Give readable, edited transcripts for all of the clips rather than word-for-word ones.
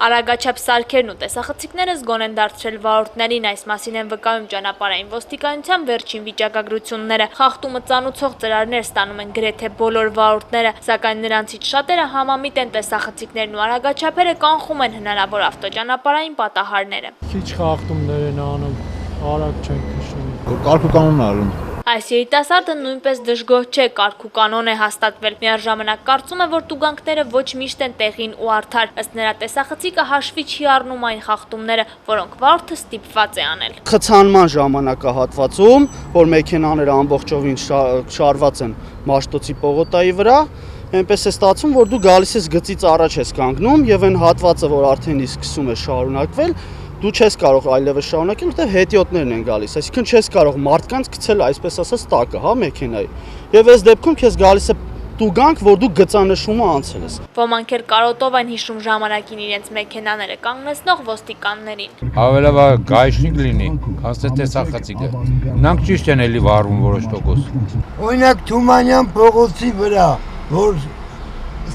Արագաչափ սարքերն ու տեսախցիկները զգոն են դարձրել վարորդներին, այս մասին են վկայում ճանապարհային ոստիկանության վերջին վիճակագրությունները։ Խախտումը ծանուցող ծրարներ ստանում են գրեթե բոլոր վարորդները, սակայն նրանցից շատերը համամիտ են տեսախցիկներն ու արագաչափերը կանխում են հնարավոր ավտոճանապարհային պատահարները։ Քիչ խախտումներ են անում, արագ չեն քշում։ Կարգ ու կանոն արում։ Այս երիտասարդը նույնպես դժգոհ չէ, կարգ ու կանոն է հաստատվել, միաժամանակ կարծում է, որ տուգանքները ոչ միշտ են տեղին ու արդար, ըստ նրա տեսախցիկը հաշվի չի առնում այն խախտումները, որոնք վարորդը ստիպված է անել։ Խցանման ժամանակահատվածում, որ մեքենաները ամբողջովին շարված են Մաշտոցի պողոտայի վրա, այնպես է ստացվում, որ դու գալիս ես գծից առաջ ես կանգնում եւ այն հատվածը, որ արդեն իսկ սկսում է շարունակվել, դու չես կարող այլևս շարունակել, որտեղ հետիոտներն են գալիս, այսինքն չես կարող մարդկանց գցել այսպես ասած տակը, հա, մեքենայի։ Եվ այս դեպքում քեզ գալիս է տուգանք, որ դու գծանշումը անցել ես։ Ոմանք էլ կարոտով են հիշում ժամանակին իրենց մեքենաները կանգնեցնող ոստիկաններին։ Ավելավա գայշնիկ լինի, քան տեսախցիկը։ Նրանք ճիշտ են էլի վարվում որոշ տոկոս։ Օրինակ Թումանյան փողոցի վրա, որ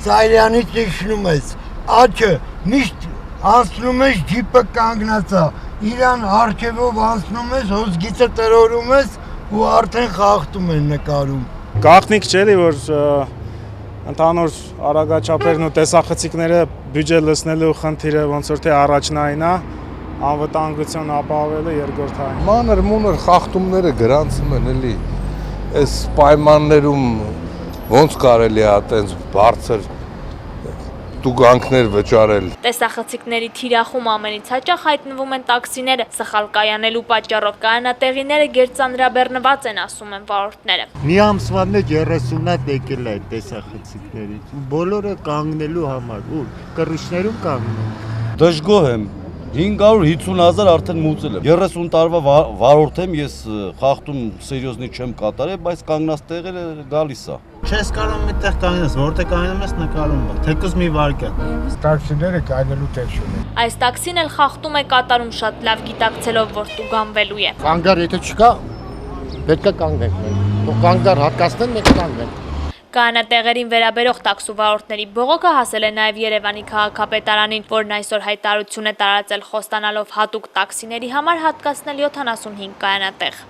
Սարյանից իջնում ես, աչը միշտ անցնում ես ջիպը կանգնած է, իրան արջևով անցնում ես, հոսգիցը տրորում ես ու արդեն խախտում են նկարում։ Գաղտնիք չէ, որ ընդհանուր արագաչափերն ու տեսախցիկները բյուջե լցնելու խնդիրը ոնց որ թե առաջնային է, անվտանգություն ապահովելը երկրորդային։ Մանր-մունր խախտումները գրանցում են էլի, այս պայմաններում ոնց կարելի է այտենց բարձր տուգանքներ վճարել։ Տեսախցիկների թիրախում ամենից հաճախ հայտնվում են տաքսիները, սխալ կայանելու պատճառով կայանատեղիները գերծանրաբեռնված են, ասում են վարորդները։ Մի ամսվա մեջ 30-ը եկել է տեսախցիկներից, բոլորը կանգնելու համար, ու կռիչներում կանգնում։ Դժգոհ եմ, 550,000 արդեն մուծել եմ, 30 տարվա վարորդ եմ, ես խախտում սերիոզնի չեմ կատարել, բայց կանգնած տեղերը գալիս է։ Չես կարող միտեղ կանգնես, որտեղ կանգնում ես նկարում է, թեկուզ մի վարկյան։ Տաքսիները կայնելու տեղ չունեն։ Այս տաքսին էլ խախտում է կատարում շատ լավ գիտակցելով, որ տուգանվելու է։ Կանգար եթե չկա, պետք է կանգնենք։ Ու կանգար հատկացնեն, մենք կանգնենք։ Կայանատեղերին վերաբերող տաքսուվարորդների բողոքը հասել է նաև Երևանի քաղաքապետարանին, որն այսօր հայտարարություն է տարածել խոստանալով հատուկ տաքսիների համար հատկացնել 75 կայանատեղ։